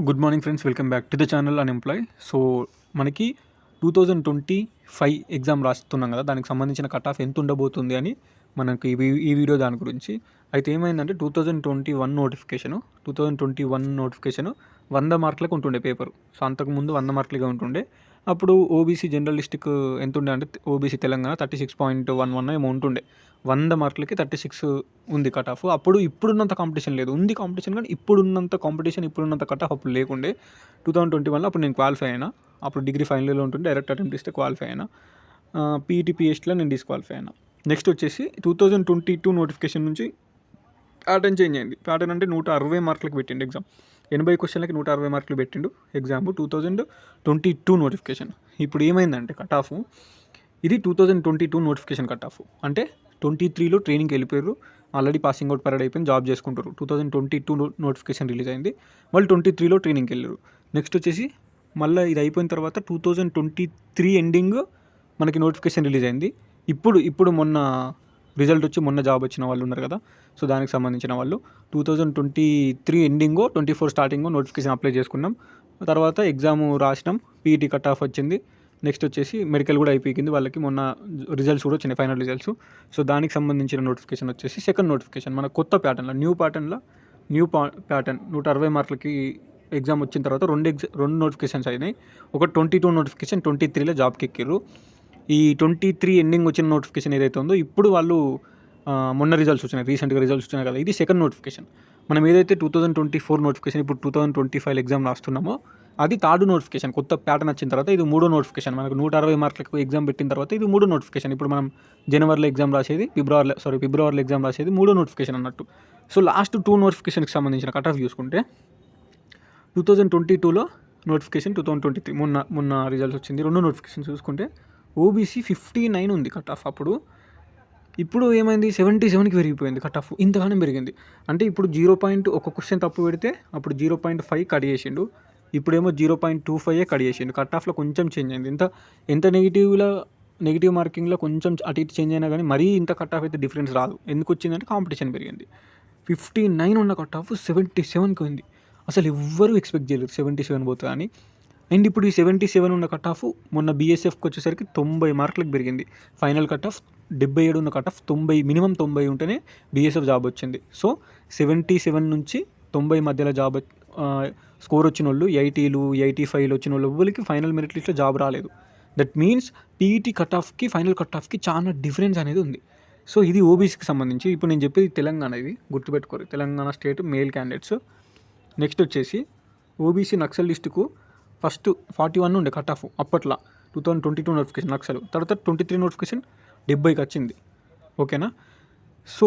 Good morning friends, welcome back to the channel unemploy. So మనకి 2025 exam రాస్తున్నాం కదా, దానికి సంబంధించిన కట్ ఆఫ్ ఎంత ఉండబోతుంది అని మనకి ఈ వీడియో దాని గురించి. అయితే ఏమైందంటే 2021 నోటిఫికేషను 100 మార్కులకు ఉంటుండే పేపరు. సో అంతకుముందు 100 మార్కులుగా ఉంటుండే. అప్పుడు ఓబీసీ జనరలిస్టిక్ ఎంత ఉండే అంటే ఓబీసీ తెలంగాణ 36.11 ఏమో ఉంటుండే. 100 మార్కులకి 36 ఉంది కట్ ఆఫ్. అప్పుడు ఇప్పుడున్నంత కాంపిటీషన్ లేదు, ఉంది కాంపిటీషన్, కానీ ఇప్పుడున్నంత కాంపిటీషన్, ఇప్పుడున్నంత కట్ ఆఫ్ అప్పుడు లేకుండే. 2021లో అప్పుడు నేను క్వాలిఫై అయినా. అప్పుడు డిగ్రీ ఫైనల్ ఇయర్లో ఉంటుండే, డైరెక్ట్ అటెంప్ట్ ఇస్తే క్వాలిఫై అయినా. పీఈటీ పిహెచ్లో నేను డిస్క్వాలిఫై అయినా. నెక్స్ట్ వచ్చేసి 2022 నోటిఫికేషన్ నుంచి ప్యాటర్న్ చేంజ్ అయింది. ప్యాటర్న్ అంటే 160 మార్కులకు పెట్టిండు ఎగ్జామ్. 80 క్వశ్చన్లకి 160 మార్కులు పెట్టిండు ఎగ్జామ్ 2022 నోటిఫికేషన్. ఇప్పుడు ఏమైందంటే కట్ ఆఫ్, ఇది 2022 నోటిఫికేషన్ కట్ ఆఫ్. అంటే 23లో ట్రైనింగ్కి వెళ్ళిపోయారు, ఆల్రెడీ పాసింగ్ అవుట్ పరేడ్ అయిపోయింది, జాబ్ చేసుకుంటారు. 2022 నోటిఫికేషన్ రిలీజ్ అయింది, వాళ్ళు 23లో ట్రైనింగ్కి వెళ్ళారు. నెక్స్ట్ వచ్చేసి మళ్ళీ ఇది అయిపోయిన తర్వాత 2023 ఎండింగ్ మనకి నోటిఫికేషన్ రిలీజ్ అయింది. ఇప్పుడు మొన్న రిజల్ట్ వచ్చి మొన్న జాబ్ వచ్చిన వాళ్ళు ఉన్నారు కదా, సో దానికి సంబంధించిన వాళ్ళు 2023 ఎండింగో 24 స్టార్టింగో నోటిఫికేషన్ అప్లై చేసుకున్నాం. తర్వాత ఎగ్జామ్ రాసినాం, పీఈటీ కట్ ఆఫ్ వచ్చింది. నెక్స్ట్ వచ్చేసి మెడికల్ కూడా అయిపోయింది వాళ్ళకి, మొన్న రిజల్ట్స్ కూడా వచ్చినాయి, ఫైనల్ రిజల్ట్స్. సో దానికి సంబంధించిన నోటిఫికేషన్ వచ్చేసి సెకండ్ నోటిఫికేషన్, మన కొత్త ప్యాటర్న్లో న్యూ ప్యాటర్న్ 160 మార్కులకి ఎగ్జామ్ వచ్చిన తర్వాత రెండు నోటిఫికేషన్స్ అయినాయి. ఒక 22 నోటిఫికేషన్ 23లో జాబ్కి ఎక్కిర్రు. ఈ 23 ఎండింగ్ వచ్చిన నోటిఫికేషన్ ఏదైతే ఉందో, ఇప్పుడు వాళ్ళు మొన్న రిజల్ట్స్ వచ్చినాయి, రీసెంట్గా రిజల్ట్స్ వచ్చినాయి కదా, ఇది సెకండ్ నోటిఫికేషన్. మనం ఏదైతే 2024 నోటిఫికేషన్ ఇప్పుడు 2025 ఎగ్జామ్ రాస్తున్నామో, అది థర్డ్ నోటిఫికేషన్. కొత్త ప్యాటర్న్ వచ్చిన తర్వాత ఇది మూడో నోటిఫికేషన్. మనకు 160 మార్కులకు ఎగ్జామ్ పెట్టిన తర్వాత ఇది మూడో నోటిఫికేషన్. ఇప్పుడు మనం జనవరిలో ఎగ్జామ్ రాసేది, ఫిబ్రవరిలో ఎగ్జామ్ రాసేది మూడో నోటిఫికేషన్ అన్నట్టు. సో లాస్ట్ 2 నోటిఫికేషన్కి సంబంధించిన కట్ ఆఫ్ చూసుకుంటే 2022లో నోటిఫికేషన్, 2023 మొన్న రిజల్ట్స్ వచ్చింది. రెండు నోటిఫికేషన్ చూసుకుంటే ఓబీసీ 59 ఉంది కట్ ఆఫ్ అప్పుడు. ఇప్పుడు ఏమైంది, 77కి పెరిగిపోయింది కట్ ఆఫ్. ఇంతగానే పెరిగింది అంటే ఇప్పుడు ఒక క్వశ్చన్ తప్పు పెడితే అప్పుడు 0.5 కట్ చేసిండు, ఇప్పుడేమో 0.25 కట్ చేసిండు. కట్ ఆఫ్లో కొంచెం చేంజ్ అయింది. ఎంత నెగిటివ్ మార్కింగ్లో కొంచెం అటు ఇటు చేంజ్ అయినా కానీ మరీ ఇంత కట్ ఆఫ్ అయితే డిఫరెన్స్ రాదు. ఎందుకు వచ్చిందంటే కాంపిటీషన్ పెరిగింది. 59 ఉన్న కట్ ఆఫ్ 77కి ఉంది. అసలు ఎవ్వరూ ఎక్స్పెక్ట్ చేయలేదు 77 పోతుంది అని. అండ్ ఇప్పుడు ఈ 77 ఉన్న కట్ ఆఫ్ మొన్న బీఎస్ఎఫ్కి వచ్చేసరికి 90 మార్కులకు పెరిగింది. ఫైనల్ కట్ ఆఫ్ 77 ఉన్న కట్ ఆఫ్ 90, మినిమం 90 ఉంటేనే బీఎస్ఎఫ్ జాబ్ వచ్చింది. సో 77 నుంచి 90 మధ్యలో జాబ్ స్కోర్ వచ్చిన వాళ్ళు, 80లు 85లు వచ్చిన వాళ్ళు ఎవ్వరికి ఫైనల్ మెరిట్ లిస్ట్లో జాబ్ రాలేదు. దట్ మీన్స్ పీఈటీ కట్ ఆఫ్కి ఫైనల్ కట్ ఆఫ్కి చాలా డిఫరెన్స్ అనేది ఉంది. సో ఇది ఓబీసీకి సంబంధించి. ఇప్పుడు నేను చెప్పేది తెలంగాణ, ఇది గుర్తుపెట్టుకోరు, Telangana state male candidates. Next వచ్చేసి ఓబీసీ నక్సల్ లిస్టుకు ఫస్ట్ 41 ఉండే కట్ ఆఫ్ అప్పట్లో 2022 నోటిఫికేషన్ నక్సల్. తర్వాత 23 నోటిఫికేషన్ 70కి వచ్చింది. ఓకేనా. సో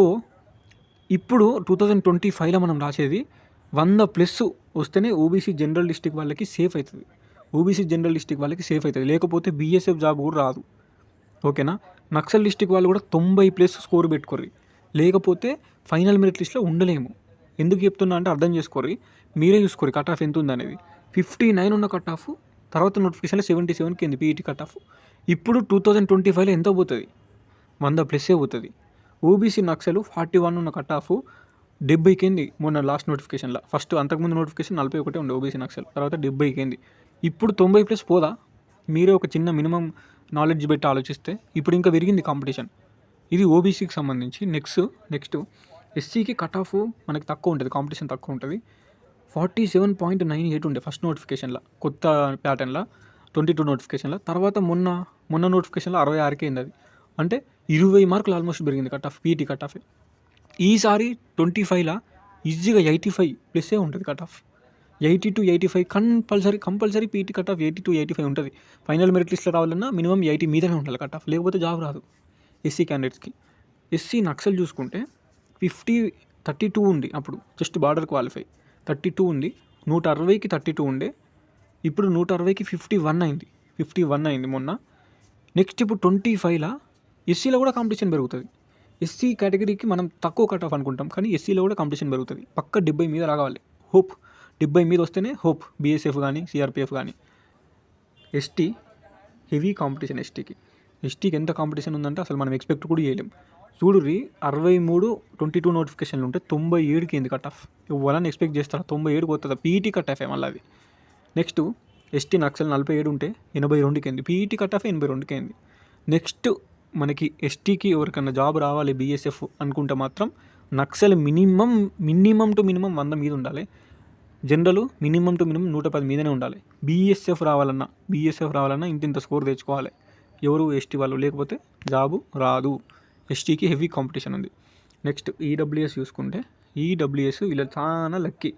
ఇప్పుడు 2025లో మనం రాసేది 100+ వస్తేనే ఓబీసీ జనరల్ డిస్ట్రిక్ట్ వాళ్ళకి సేఫ్ అవుతుంది. లేకపోతే బీఎస్ఎఫ్ జాబ్ కూడా రాదు. ఓకేనా. నక్సల్ డిస్ట్రిక్ట్ వాళ్ళు కూడా 90+ స్కోర్ పెట్టుకోర్రి, లేకపోతే ఫైనల్ మెరిట్ లిస్ట్లో ఉండలేము. ఎందుకు చెప్తున్నా అంటే అర్థం చేసుకోర్రి, మీరే చూసుకోరు కట్ ఆఫ్ ఎంత ఉంది అనేది. 59 ఉన్న కట్ ఆఫ్, తర్వాత నోటిఫికేషన్లో 77కి ఉంది పీఈటీ కట్ ఆఫ్. ఇప్పుడు 2025లో ఎంత పోతుంది, 100+ పోతుంది. ఓబీసీ నక్సలు 41 ఉన్న కట్ ఆఫ్ 70కి ఏంది మొన్న లాస్ట్ నోటిఫికేషన్లో. ఫస్ట్ అంతకుముందు నోటిఫికేషన్ 41 ఉండే ఓబీసీ నక్సల్, తర్వాత 70కి ఏంది. ఇప్పుడు 90+ పోదా? మీరే ఒక చిన్న మినిమం నాలెడ్జ్ పెట్టి ఆలోచిస్తే ఇప్పుడు ఇంకా పెరిగింది కాంపిటీషన్. ఇది ఓబీసీకి సంబంధించి. నెక్స్ట్ ఎస్సీకి కట్ ఆఫ్ మనకి తక్కువ ఉంటుంది, కాంపిటీషన్ తక్కువ ఉంటుంది. 47.98 ఉండే ఫస్ట్ నోటిఫికేషన్లో, కొత్త ప్యాటర్న్లో 22 నోటిఫికేషన్లో. తర్వాత మొన్న నోటిఫికేషన్లో 66కే అయింది. అది అంటే 20 మార్కులు ఆల్మోస్ట్ పెరిగింది cut off, PET cut off. ఈసారి 25లో ఈజీగా 85+ ఉంటుంది cut off. 80 to 85 compulsory PET cut off 80 to 85 ఉంటుంది. ఫైనల్ మెరిట్ లిస్ట్లో రావాలన్నా మినిమం 80 మీదనే ఉండాలి కట్ ఆఫ్, లేకపోతే జాబ్ రాదు ఎస్సీ క్యాండిడేట్స్కి. ఎస్సీ నక్సల్ చూసుకుంటే 32 ఉంది అప్పుడు, జస్ట్ బార్డర్ క్వాలిఫై. 32 ఉంది, 160కి 32 ఉండే, ఇప్పుడు 160కి 51 అయింది మొన్న. నెక్స్ట్ ఇప్పుడు 25లో ఎస్సీలో కూడా కాంపిటీషన్ పెరుగుతుంది. ఎస్సీ కేటగిరీకి మనం తక్కువ కట్ ఆఫ్ అనుకుంటాం, కానీ ఎస్సీలో కూడా కాంపిటీషన్ పెరుగుతుంది. పక్క 70 మీద రావాలి, హోప్ 70 మీద వస్తేనే హోప్ బీఎస్ఎఫ్ కానీ సిఆర్పిఎఫ్ కానీ. ST heavy competition. ఎస్టీకి ఎంత కాంపిటీషన్ ఉందంటే అసలు మనం ఎక్స్పెక్ట్ కూడా చేయలేం. చూడుర్రి 63 నోటిఫికేషన్లు ఉంటే 97కి ఏంది కట్ ఆఫ్. ఎవరైనా ఎక్స్పెక్ట్ చేస్తారా 97కి వస్తుందా? పీఈటీ కట్ ఆఫ్ మళ్ళీ అది. నెక్స్ట్ ఎస్టీ నక్సల్ 47 ఉంటే 82కి అయింది. పీఈటీ కట్ ఆఫ్ 82కి అయింది. నెక్స్ట్ మనకి ఎస్టీకి ఎవరికన్నా జాబ్ రావాలి బీఎస్ఎఫ్ అనుకుంటే మాత్రం నక్సల్ మినిమం టు మినిమం 100 మీద ఉండాలి. జనరల్ మినిమం టు మినిమం 110 మీదనే ఉండాలి. బీఎస్ఎఫ్ రావాలన్నా ఇంత స్కోర్ తెచ్చుకోవాలి ఎవరు ఎస్టీ వాళ్ళు, లేకపోతే జాబు రాదు. ఎస్టీకి హెవీ కాంపిటీషన్ ఉంది. నెక్స్ట్ ఈడబ్ల్యూఎస్ చూసుకుంటే ఈడబ్ల్యూఎస్ ఇలా చాలా లక్కీ.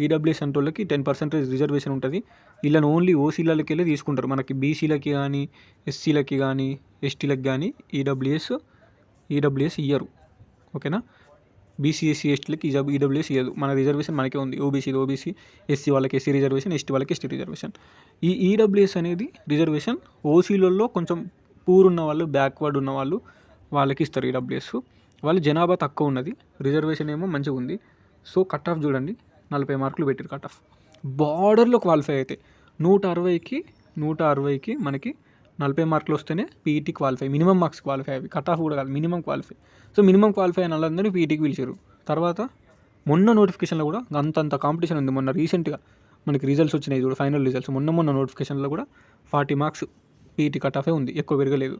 ఈడబ్ల్యూఎస్ అంటే వాళ్ళకి 10% రిజర్వేషన్ ఉంటుంది. వీళ్ళని ఓన్లీ ఓసీలకి వెళ్ళి తీసుకుంటారు. మనకి బీసీలకి కానీ ఎస్సీలకి కానీ ఎస్టీలకి కానీ ఈడబ్ల్యూఎస్ ఇయ్యరు. ఓకేనా? బీసీ ఎస్సీ ఎస్టీలకి ఈడబ్ల్యూఎస్ ఇయ్యదు. మన రిజర్వేషన్ మనకే ఉంది. ఓబీసీ, ఎస్సీ వాళ్ళకి ఎస్సీ రిజర్వేషన్, ఎస్టీ వాళ్ళకి ఎస్టీ రిజర్వేషన్. ఈ ఈడబ్ల్యూఎస్ అనేది రిజర్వేషన్ ఓసీలలో కొంచెం పూర్ ఉన్న వాళ్ళు, బ్యాక్వర్డ్ ఉన్న వాళ్ళకి ఇస్తారు ఈడబ్ల్యూఎస్. వాళ్ళు జనాభా తక్కువ ఉన్నది, రిజర్వేషన్ ఏమో మంచిగా ఉంది. సో కట్ ఆఫ్ చూడండి 40 మార్కులు పెట్టారు కట్ ఆఫ్. బార్డర్లో క్వాలిఫై అయితే 160కి మనకి 40 మార్కులు వస్తేనే PET qualify. Minimum marks qualify అవి, కట్ ఆఫ్ కూడా కాదు, minimum qualify. So minimum qualify అయిన వాళ్ళందరినీ పీఈటీకి పిలిచారు. తర్వాత మొన్న నోటిఫికేషన్లో కూడా అంతంత కాంపిటీషన్ ఉంది. మొన్న రీసెంట్గా మనకి రిజల్ట్స్ వచ్చినాయి చూడు, ఫైనల్ రిజల్ట్స్. మొన్న నోటిఫికేషన్లో కూడా 40 మార్క్స్ పీఈటీ కట్ ఆఫే ఉంది, ఎక్కువ పెరగలేదు.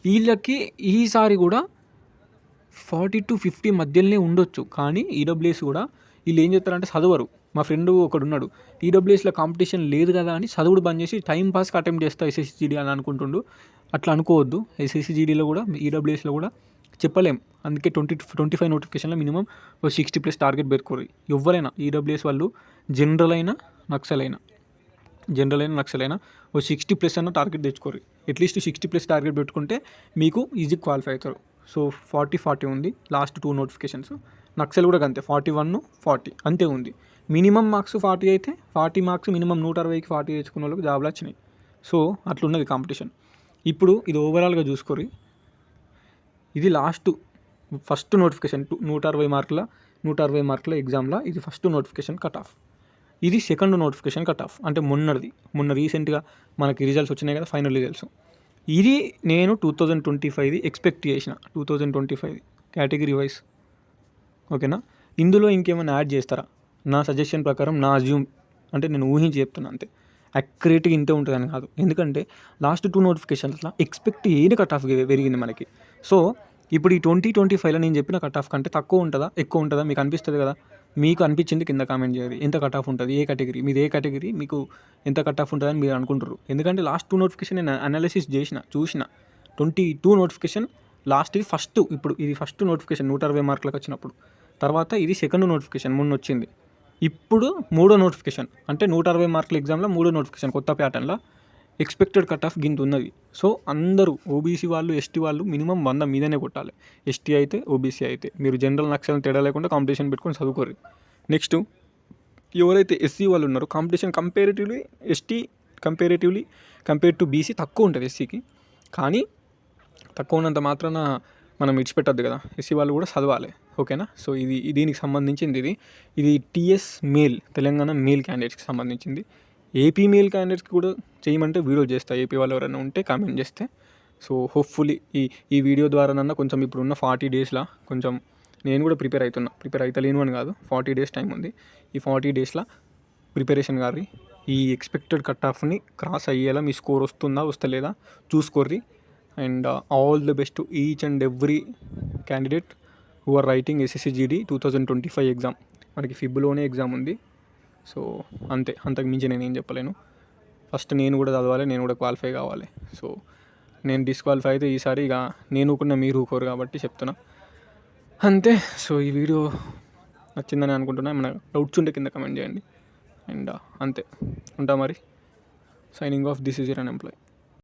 వీళ్ళకి ఈసారి కూడా 40 to 50 మధ్యలోనే ఉండొచ్చు. కానీ ఈడబ్ల్యూఎస్ కూడా వీళ్ళు ఏం చేస్తారంటే చదవరు. మా ఫ్రెండ్ ఒకడు ఉన్నాడు, ఈడబ్ల్యూఎస్లో కాంపిటీషన్ లేదు కదా అని చదువుడు బంద్ చేసి టైం పాస్కి అటెంప్ట్ చేస్తా ఎస్ఎస్సిజిడి అని అనుకుంటుండు. అట్లా అనుకోవద్దు. ఎస్ఎస్సిజిడిలో కూడా ఈడబ్ల్యూఎస్లో కూడా చెప్పలేం. అందుకే 25 నోటిఫికేషన్లో మినిమం 60+ టార్గెట్ పెట్టుకోరు ఎవరైనా. ఈడబ్ల్యూఎస్ వాళ్ళు జనరల్ అయినా నక్సల్ అయినా 60+ అన్న టార్గెట్ తెచ్చుకోరు. అట్లీస్ట్ 60+ టార్గెట్ పెట్టుకుంటే మీకు ఈజీ క్వాలిఫై అవుతారు. సో 40 ఉంది లాస్ట్ 2 నోటిఫికేషన్స్. నక్సల్ కూడా అంతే 41, 40 అంతే ఉంది. మినిమం మార్క్స్ 40 అయితే 40 మార్క్స్ మినిమం 160కి 40 తెచ్చుకున్న వాళ్ళకి జాబ్లు వచ్చినాయి. సో అట్లున్నది కాంపిటీషన్. ఇప్పుడు ఇది ఓవరాల్గా చూసుకోరి. ఇది ఫస్ట్ నోటిఫికేషన్ 160 మార్కుల ఎగ్జామ్లో ఇది ఫస్ట్ నోటిఫికేషన్ కట్ ఆఫ్. ఇది సెకండ్ నోటిఫికేషన్ కట్ ఆఫ్. అంటే మొన్న రీసెంట్గా మనకి రిజల్ట్స్ వచ్చినాయి కదా, ఫైనల్ రిజల్ట్స్. ఇది నేను 2025 ఎక్స్పెక్ట్ చేసిన, 2025 కేటగిరీ వైజ్. ఓకేనా? ఇందులో ఇంకేమైనా యాడ్ చేస్తారా? నా సజెషన్ ప్రకారం, నా అజ్యూమ్ అంటే నేను ఊహించి చెప్తున్నా అంతే. అక్యురేట్గా ఇంతే ఉంటుందని కాదు. ఎందుకంటే లాస్ట్ 2 నోటిఫికేషన్స్లో ఎక్స్పెక్ట్ చేయని కట్ ఆఫ్ పెరిగింది మనకి. సో ఇప్పుడు ఈ 2025లో నేను చెప్పిన కట్ ఆఫ్ కంటే తక్కువ ఉంటుందా ఎక్కువ ఉంటుందా మీకు అనిపిస్తుంది కదా? మీకు అనిపించింది కింద కామెంట్ చేయాలి. ఎంత కట్ ఆఫ్ ఉంటుంది, ఏ కేటగిరీ మీకు ఎంత కట్ ఆఫ్ ఉంటుందని మీరు అనుకుంటారు. ఎందుకంటే లాస్ట్ 2 నోటిఫికేషన్ నేను అనాలిసిస్ చూసిన 22 నోటిఫికేషన్ లాస్ట్ది ఫస్ట్. ఇప్పుడు ఇది ఫస్ట్ నోటిఫికేషన్ 160 మార్కులకు వచ్చినప్పుడు. తర్వాత ఇది సెకండ్ నోటిఫికేషన్ మొన్న వచ్చింది. ఇప్పుడు 3వ నోటిఫికేషన్, అంటే 160 మార్కుల ఎగ్జామ్లో 3వ నోటిఫికేషన్ కొత్త ప్యాటర్న్లో ఎక్స్పెక్టెడ్ కట్ ఆఫ్ గింత ఉన్నది. సో అందరూ ఓబీసీ వాళ్ళు, ఎస్టీ వాళ్ళు మినిమం 100 మీదనే కొట్టాలి. ఎస్టీ అయితే, ఓబీసీ అయితే. మీరు జనరల్ నక్సల్ తేడా లేకుండా కాంపిటీషన్ పెట్టుకొని చదువుకోరు. నెక్స్ట్ ఎవరైతే ఎస్సీ వాళ్ళు ఉన్నారో కాంపిటీషన్ కంపేర్ టు బీసీ తక్కువ ఉంటుంది ఎస్సీకి. కానీ తక్కువ ఉన్నంత మాత్రాన మనం విడిచిపెట్టద్దు కదా, ఎస్సీ వాళ్ళు కూడా చదవాలి. ఓకేనా? సో ఇది దీనికి సంబంధించింది. ఇది టీఎస్ మేల్, తెలంగాణ మేల్ క్యాండిడేట్స్కి సంబంధించింది. ఏపీ మేల్ క్యాండిడేట్స్కి కూడా చేయమంటే వీడియో చేస్తా. ఏపీ వాళ్ళు ఎవరైనా ఉంటే కామెంట్ చేస్తే. సో హోప్ఫుల్లీ ఈ వీడియో ద్వారానన్నా కొంచెం ఇప్పుడున్న 40 డేస్లో కొంచెం నేను కూడా ప్రిపేర్ అవుతలేను అని కాదు, 40 డేస్ టైం ఉంది. ఈ 40 డేస్లో ప్రిపరేషన్ గారి ఈ ఎక్స్పెక్టెడ్ కట్ ఆఫ్ని క్రాస్ అయ్యేలా మీ స్కోర్ వస్తలేదా చూసుకోర్రి. And all the best to each and every candidate who are writing SSC GD 2025 exam. మనకి ఫిబ్లోనే ఎగ్జామ్ ఉంది. సో అంతే, అంతకు మించి నేను ఏం చెప్పలేను. ఫస్ట్ నేను కూడా చదవాలి, నేను కూడా క్వాలిఫై కావాలి. సో నేను డిస్క్వాలిఫై అయితే ఈసారి ఇక నేను కూడా మీరు ఊకోరు కాబట్టి చెప్తున్నా అంతే. సో ఈ వీడియో నచ్చిందని అనుకుంటున్నా. ఏమైనా డౌట్స్ ఉంటే కింద కమెంట్ చేయండి. అండ్ అంతే, ఉంటా మరి. Signing off, this is your unemploy.